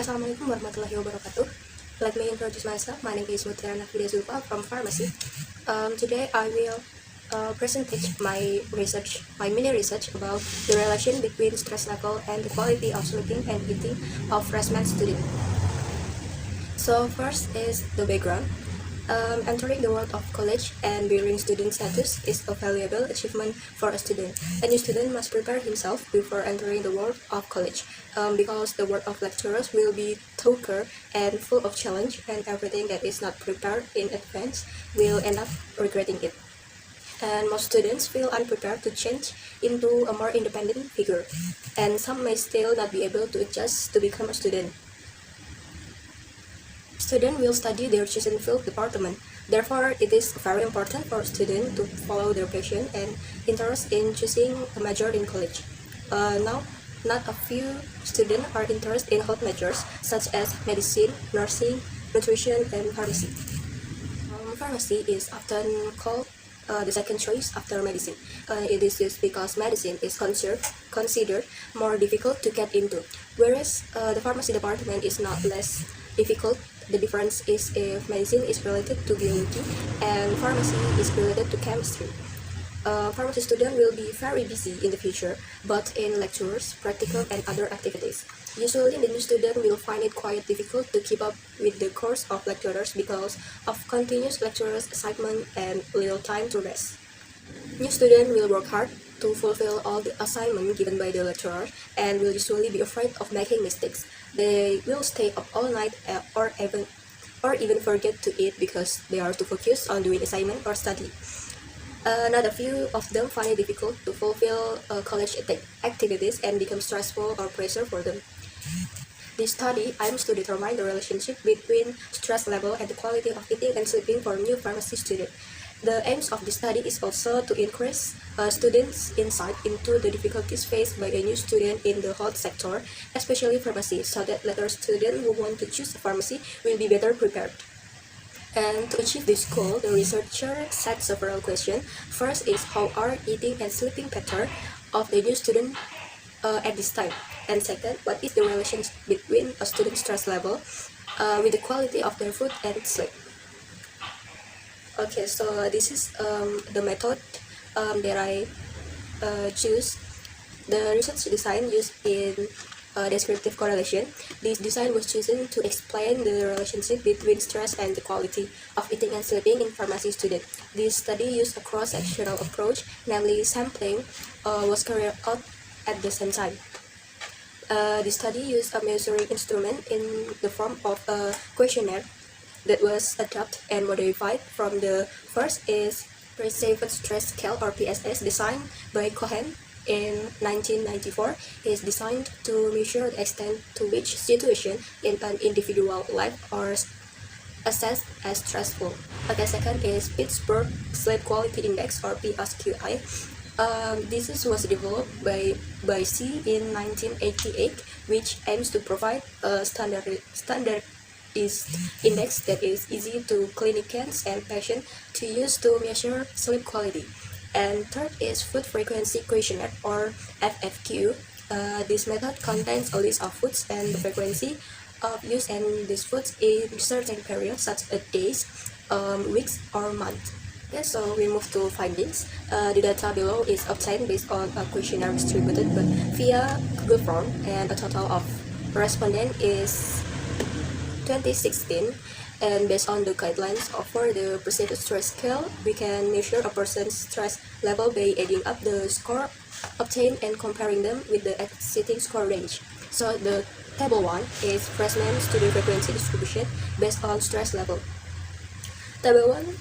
Assalamualaikum warahmatullahi wabarakatuh. Let me introduce myself. My name is Mutiara Nafida Zulfa from pharmacy. Today I will present my mini research about the relation between stress level and the quality of sleeping and eating of freshman student. So first is the background. Entering the world of college and bearing student status is a valuable achievement for a student. A new student must prepare himself before entering the world of college, because the world of lecturers will be thorough and full of challenge, and everything that is not prepared in advance will end up regretting it. And most students feel unprepared to change into a more independent figure, and some may still not be able to adjust to become a student. Students will study their chosen field department. Therefore, it is very important for students to follow their passion and interest in choosing a major in college. Now, not a few students are interested in health majors such as medicine, nursing, nutrition, and pharmacy. Pharmacy is often called the second choice after medicine. It is just because medicine is considered more difficult to get into, whereas the pharmacy department is not less difficult. The difference is if medicine is related to biology and pharmacy is related to chemistry. Pharmacy student will be very busy in the future, both in lectures, practical, and other activities. Usually, the new student will find it quite difficult to keep up with the course of lecturers because of continuous lecturers' assignment and little time to rest. New students will work hard to fulfill all the assignments given by the lecturer and will usually be afraid of making mistakes. They will stay up all night or even forget to eat because they are too focused on doing assignment or study. Not a few of them find it difficult to fulfill college activities and become stressful or pressure for them. This study aims to determine the relationship between stress level and the quality of eating and sleeping for new pharmacy students. The aims of this study is also to increase students' insight into the difficulties faced by a new student in the health sector, especially pharmacy, so that later students who want to choose a pharmacy will be better prepared. And to achieve this goal, the researcher set several questions. First is how are eating and sleeping pattern of the new student at this time, and second, what is the relationship between a student's stress level with the quality of their food and sleep. Okay, so this is the method that I choose. The research design used in descriptive correlation. This design was chosen to explain the relationship between stress and the quality of eating and sleeping in pharmacy students. This study used a cross-sectional approach, namely sampling was carried out at the same time. The study used a measuring instrument in the form of a questionnaire that was adapted and modified from the first is Perceived Stress Scale or PSS, designed by Cohen in 1994. Is designed to measure the extent to which situation in an individual life are assessed as stressful. Okay, second is Pittsburgh Sleep Quality Index or PSQI. This was developed by C in 1988, which aims to provide a standardized index that is easy to clinicians and patients to use to measure sleep quality. And third is Food Frequency Questionnaire or FFQ. This method contains a list of foods and the frequency of use and these foods in certain periods such as days, weeks, or months. Okay, so we move to findings. The data below is obtained based on a questionnaire distributed via Google Form, and a total of respondents is 2016, and based on the guidelines for the perceived stress scale, we can measure a person's stress level by adding up the score obtained and comparing them with the existing score range. So the table 1 is freshman student frequency distribution based on stress level. Table 1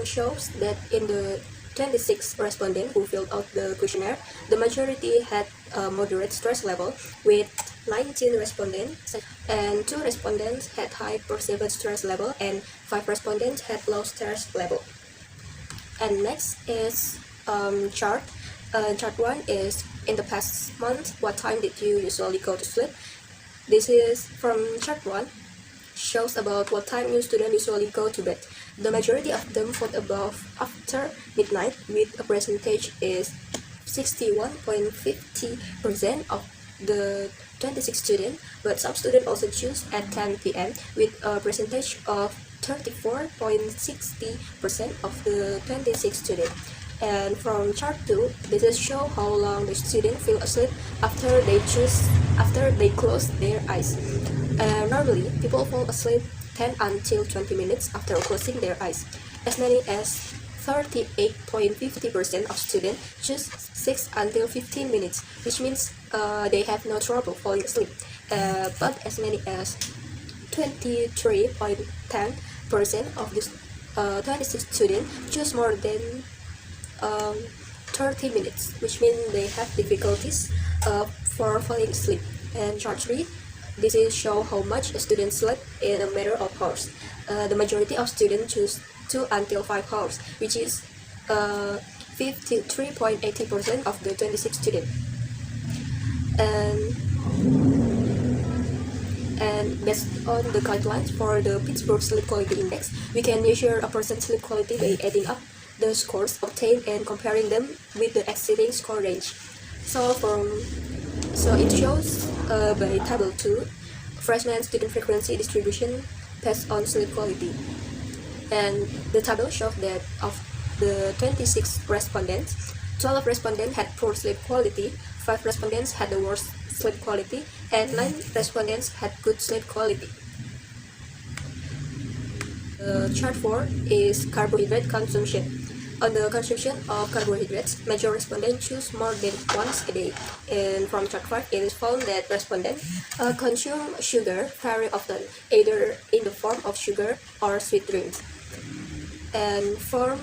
shows that in the 26 respondents who filled out the questionnaire, the majority had a moderate stress level, with 19 respondents, and 2 respondents had high perceived stress level, and 5 respondents had low stress level. And next is chart. Chart 1 is in the past month, what time did you usually go to sleep? This is from chart 1. Shows about what time new students usually go to bed. The majority of them vote above after midnight, with a percentage is 61.50% of the 26 students, but some students also choose at 10 p.m. with a percentage of 34.60% of the 26 students. And from chart 2, this is show how long the student fell asleep after they close their eyes. Normally, people fall asleep 10 until 20 minutes after closing their eyes. As many as 38.50% of students choose 6 until 15 minutes, which means they have no trouble falling asleep. But as many as 23.10% of this 26 students choose more than 30 minutes, which means they have difficulties for falling asleep. And chart 3, this is show how much a student slept in a matter of hours. The majority of students choose 2 until 5 hours, which is 53.80% of the 26 students. And based on the guidelines for the Pittsburgh Sleep Quality Index, we can measure a person's sleep quality by adding up the scores obtained and comparing them with the exceeding score range. So it shows by table 2 freshman student frequency distribution based on sleep quality. And the table shows that of the 26 respondents, 12 respondents had poor sleep quality, 5 respondents had the worst sleep quality, and 9 respondents had good sleep quality. Chart 4 is carbohydrate consumption. On the consumption of carbohydrates, major respondents choose more than once a day. And from chart 5, it is found that respondents consume sugar very often, either in the form of sugar or sweet drinks. And from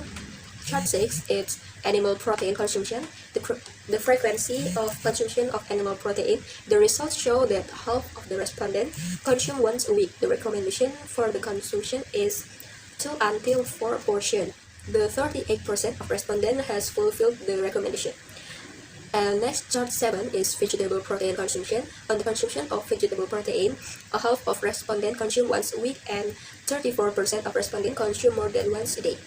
chart 6, it's animal protein consumption. The frequency of consumption of animal protein. The results show that half of the respondents consume once a week. The recommendation for the consumption is 2 until 4 portions. The 38% of respondents has fulfilled the recommendation. And next, chart 7 is vegetable protein consumption. On the consumption of vegetable protein, a half of respondents consume once a week and 34% of respondents consume more than once a day.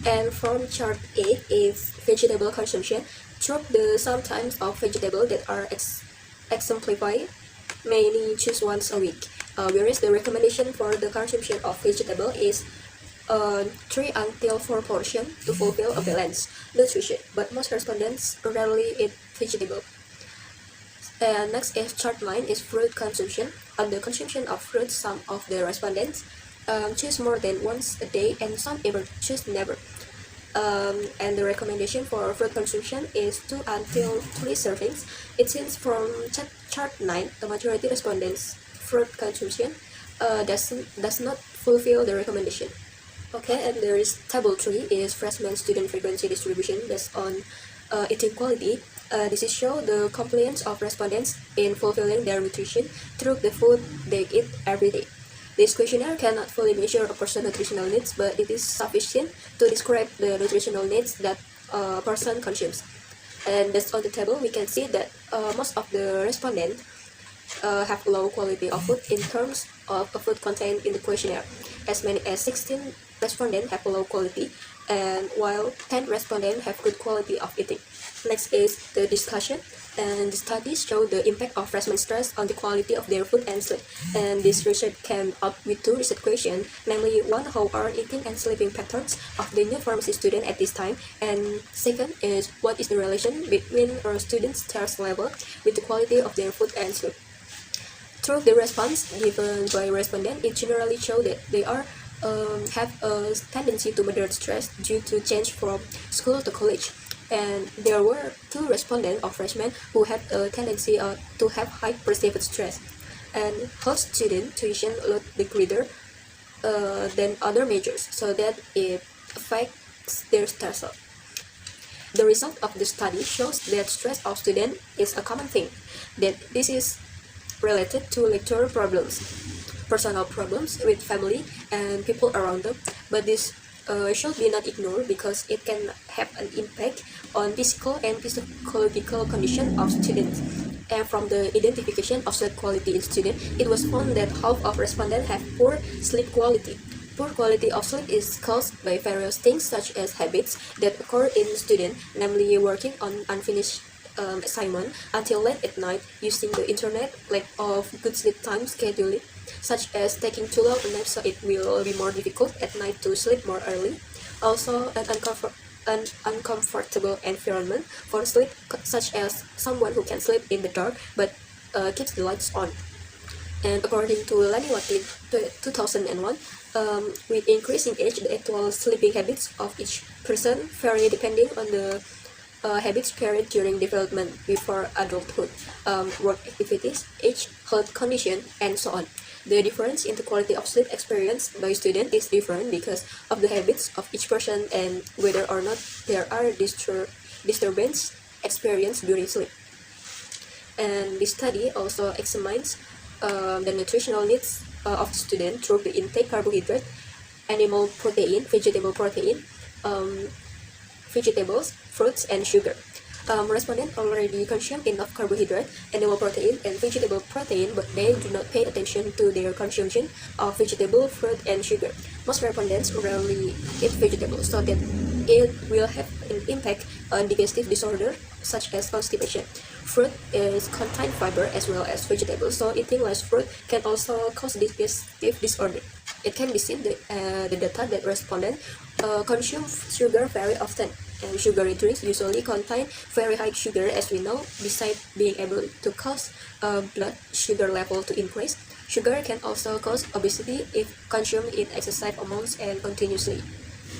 And from chart 8 is vegetable consumption. Through the sum times of vegetables that are exemplified, many choose once a week. Whereas the recommendation for the consumption of vegetable is 3 until 4 portions to fulfill a balanced nutrition, but most respondents rarely eat vegetable. And next is chart 9 is fruit consumption. On the consumption of fruit, some of the respondents choose more than once a day and some even choose never. And the recommendation for fruit consumption is 2 until 3 servings. It seems from chart 9, the majority respondents fruit consumption does not fulfill the recommendation. Okay, and there is table 3 is freshman student frequency distribution based on eating quality. This is show the compliance of respondents in fulfilling their nutrition through the food they eat every day. This questionnaire cannot fully measure a person's nutritional needs, but it is sufficient to describe the nutritional needs that a person consumes. And based on the table, we can see that most of the respondents have low quality of food in terms of food contained in the questionnaire. As many as 16 respondents have low quality, and while 10 respondents have good quality of eating. Next is the discussion, and the studies show the impact of freshman stress on the quality of their food and sleep. And this research came up with 2 research questions, namely one, how are eating and sleeping patterns of the new pharmacy student at this time, and second is what is the relation between a student's stress level with the quality of their food and sleep. Through the response given by respondents, it generally shows that they have a tendency to moderate stress due to change from school to college. And there were 2 respondents of freshmen who had a tendency to have high perceived stress. And most student tuition load the greater than other majors, so that it affects their stress load. The result of the study shows that stress of students is a common thing, that this is related to lecture problems, personal problems with family and people around them, but this should be not ignored because it can have an impact on physical and psychological condition of students. And from the identification of sleep quality in students, it was found that half of respondents have poor sleep quality. Poor quality of sleep is caused by various things such as habits that occur in students, namely working on unfinished assignment until late at night, using the internet, lack of good sleep time scheduling, such as taking too long a nap so it will be more difficult at night to sleep more early. Also, an uncomfortable environment for sleep, such as someone who can sleep in the dark but keeps the lights on. And according to Laniwati 2001, with increasing age, the actual sleeping habits of each person vary depending on the habits carried during development before adulthood, work activities, age, health condition, and so on. The difference in the quality of sleep experienced by students is different because of the habits of each person and whether or not there are disturbance experienced during sleep. And this study also examines the nutritional needs of students through the intake carbohydrate, animal protein, vegetable protein, vegetables, fruits, and sugar. Respondents already consume enough carbohydrate, animal protein, and vegetable protein, but they do not pay attention to their consumption of vegetable, fruit, and sugar. Most respondents rarely eat vegetables, so that it will have an impact on digestive disorder such as constipation. Fruit is contain fiber as well as vegetables, so eating less fruit can also cause digestive disorder. It can be seen the data that respondents consume sugar very often, and sugary drinks usually contain very high sugar, as we know. Besides being able to cause blood sugar level to increase, sugar can also cause obesity if consumed in excessive amounts and continuously.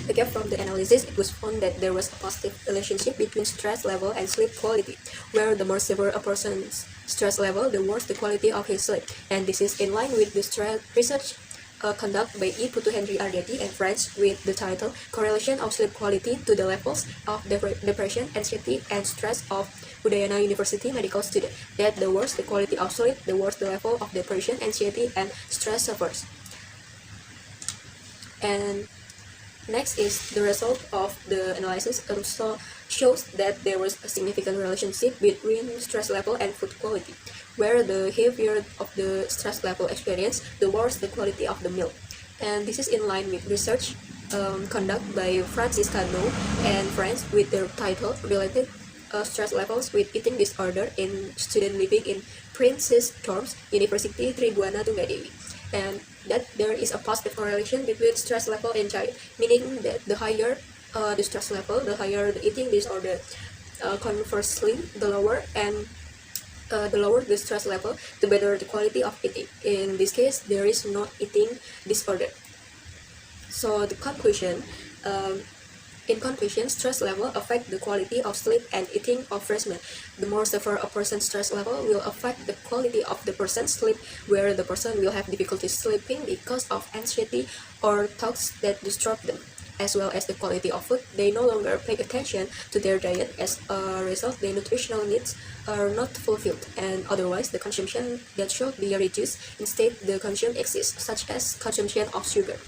Again, from the analysis, it was found that there was a positive relationship between stress level and sleep quality, where the more severe a person's stress level, the worse the quality of his sleep. And this is in line with the stress research conducted by E. Putu Henry Ardeti and friends with the title Correlation of Sleep Quality to the Levels of Depression, Anxiety, and Stress of Udayana University Medical Student. That the worse the quality of sleep, the worse the level of depression, anxiety, and stress suffers. And next is the result of the analysis also shows that there was a significant relationship between stress level and food quality, where the heavier of the stress level experience, the worse the quality of the meal. And this is in line with research conducted by Francis Cano and friends with their title Related Stress Levels with Eating Disorder in Student Living in Princess Dorms, University Tribuana Tunggadewi. And that there is a positive correlation between stress level and diet, meaning that the higher the stress level, the higher the eating disorder. Conversely, the lower the stress level, the better the quality of eating. In this case, there is no eating disorder. So the conclusion, in conclusion, stress level affect the quality of sleep and eating of freshmen. The more severe a person's stress level will affect the quality of the person's sleep, where the person will have difficulty sleeping because of anxiety or thoughts that disturb them, as well as the quality of food. They no longer pay attention to their diet. As a result, their nutritional needs are not fulfilled, and otherwise the consumption that should be reduced. Instead, the consumption exists, such as consumption of sugar.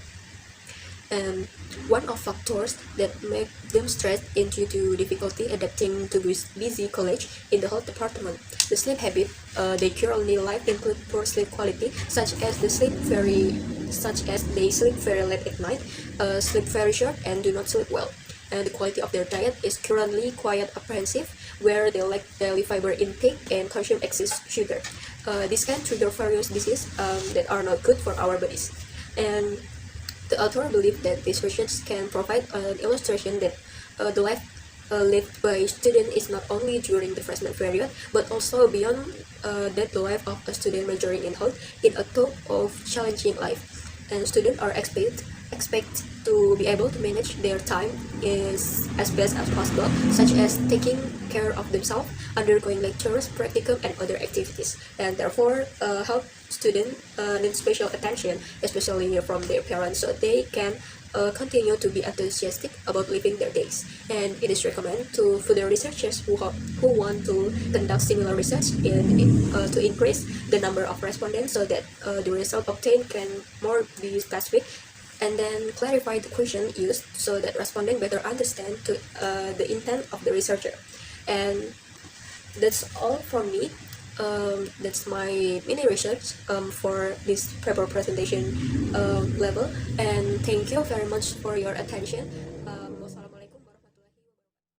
And one of factors that make them stressed is due to difficulty adapting to busy college in the health department. The sleep habit they currently live include poor sleep quality, such as they sleep very late at night, sleep very short, and do not sleep well. And the quality of their diet is currently quite apprehensive, where they lack daily fiber intake and consume excess sugar. This can trigger various diseases that are not good for our bodies. And the author believes that this research can provide an illustration that the life lived by students is not only during the freshman period, but also beyond that the life of a student majoring in health in a tough of challenging life. And students are expect to be able to manage their time as best as possible, such as taking care of themselves, undergoing lectures, practicum, and other activities. And therefore, health students need special attention, especially from their parents, so they can continue to be enthusiastic about living their days. And it is recommended to further researchers who want to conduct similar research to increase the number of respondents, so that the result obtained can more be specific, and then clarify the question used so that respondents better understand the intent of the researcher. And that's all from me. That's my mini research for this paper presentation level, and thank you very much for your attention.